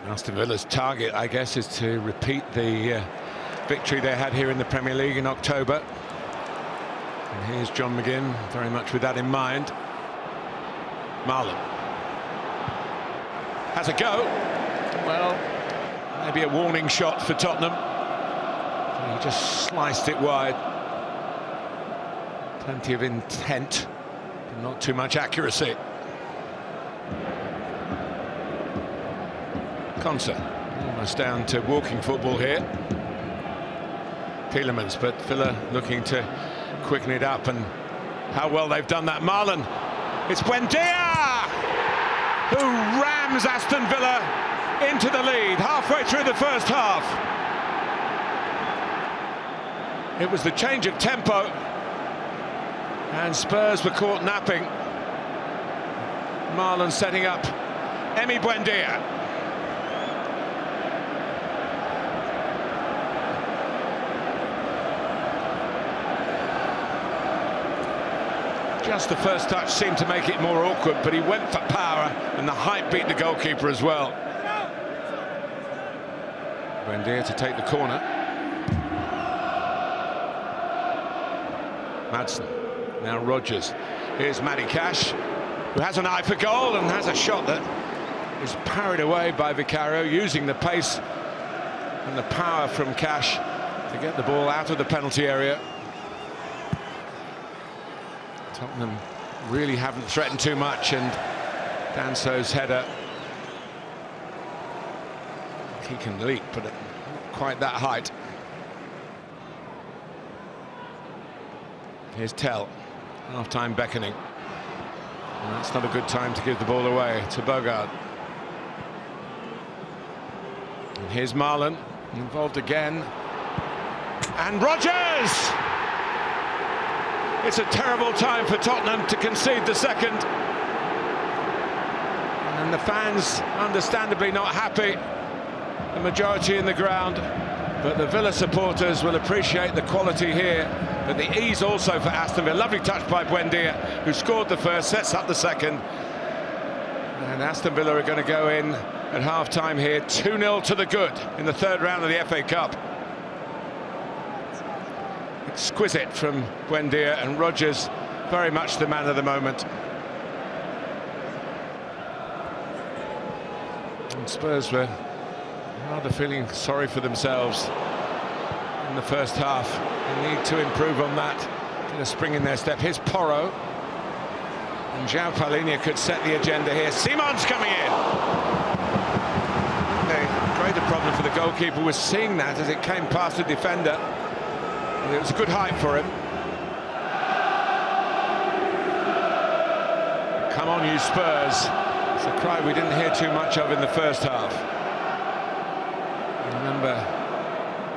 Aston Villa's target, I guess, is to repeat the victory they had here in the Premier League in October. And here's John McGinn, very much with that in mind. Marlon has a go. Well, maybe a warning shot for Tottenham. He just sliced it wide. Plenty of intent, but not too much accuracy. Konsa, almost down to walking football here. Tielemans, but Villa looking to quicken it up, and how well they've done that. Marlon, it's Buendia who rams Aston Villa into the lead halfway through the first half. It was the change of tempo, and Spurs were caught napping. Marlon setting up Buendia. Just the first touch seemed to make it more awkward, but he went for power, and the height beat the goalkeeper as well. Buendia to take the corner. Madsen, now Rodgers. Here's Matty Cash, who has an eye for goal and has a shot that is parried away by Vicario, using the pace and the power from Cash to get the ball out of the penalty area. Tottenham really haven't threatened too much, and Danso's header, he can leap, but not quite that height. Here's Tell, half-time beckoning. And that's not a good time to give the ball away to Bogard. And here's Marlon, involved again. And Rodgers! It's a terrible time for Tottenham to concede the second. And the fans, understandably not happy. The majority in the ground. But the Villa supporters will appreciate the quality here. But the ease also for Aston Villa. Lovely touch by Buendia, who scored the first, sets up the second. And Aston Villa are going to go in at half-time here, 2-0 to the good in the third round of the FA Cup. Exquisite from Buendia, and Rodgers very much the man of the moment. And Spurs were rather feeling sorry for themselves in the first half. They need to improve on that, get a spring in their step. Here's Porro, and João Palhinha could set the agenda here. Simon's coming in. The greater problem for the goalkeeper was seeing that as it came past the defender. And it was a good height for him. Come on, you Spurs. It's a cry we didn't hear too much of in the first half. Remember,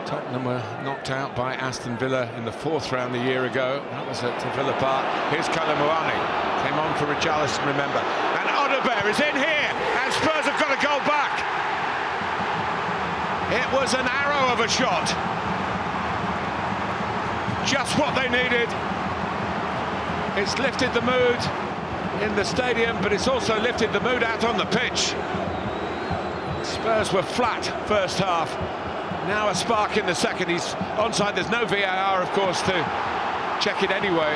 Tottenham were knocked out by Aston Villa in the fourth round a year ago. That was at Villa Park. Here's Kalamuani. Came on for Richarlison, remember. And Odobert is in here, and Spurs have got a goal back. It was an arrow of a shot. Just what they needed. It's lifted the mood in the stadium, but it's also lifted the mood out on the pitch. Spurs were flat first half. Now a spark in the second. He's onside. There's no VAR, of course, to check it anyway.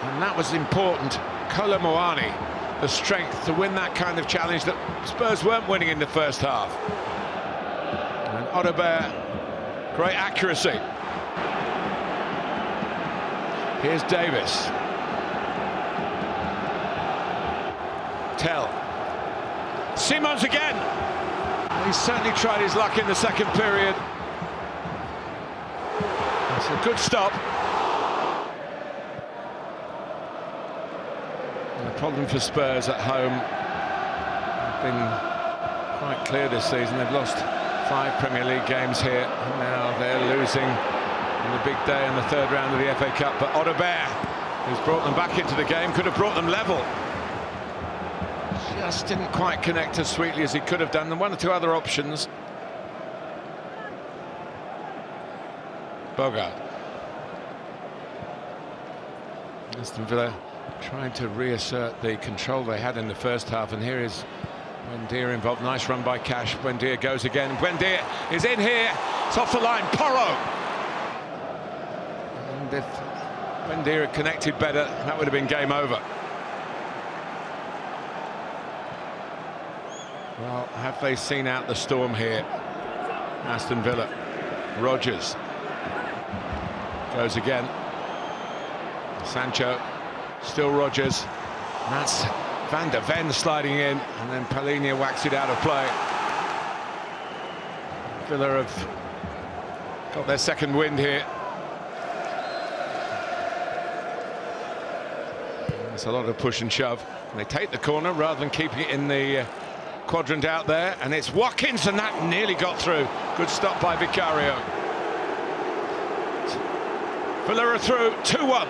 And that was important. Kalamuani, the strength to win that kind of challenge that Spurs weren't winning in the first half. And Odobert, great accuracy. Here's Davis. Tell. Simons again. He's certainly tried his luck in the second period. It's a good stop. And the problem for Spurs at home have been quite clear this season. They've lost 5 Premier League games here, and now they're losing on the big day in the third round of the FA Cup. But Odobert, who's brought them back into the game, could have brought them level. Just didn't quite connect as sweetly as he could have done. And one or two other options. Bogard. Aston Villa trying to reassert the control they had in the first half, and here is Buendia involved. Nice run by Cash. Buendia goes again. Buendia is in here. It's off the line. Porro. And if Buendia had connected better, that would have been game over. Well, have they seen out the storm here? Aston Villa. Rodgers goes again. Sancho, still Rodgers. And that's Van der Ven sliding in, and then Palhinha whacks it out of play. Villa have got their second wind here. There's a lot of push and shove. And they take the corner rather than keeping it in the quadrant out there, and it's Watkins, and that nearly got through. Good stop by Vicario. Villa are through 2-1.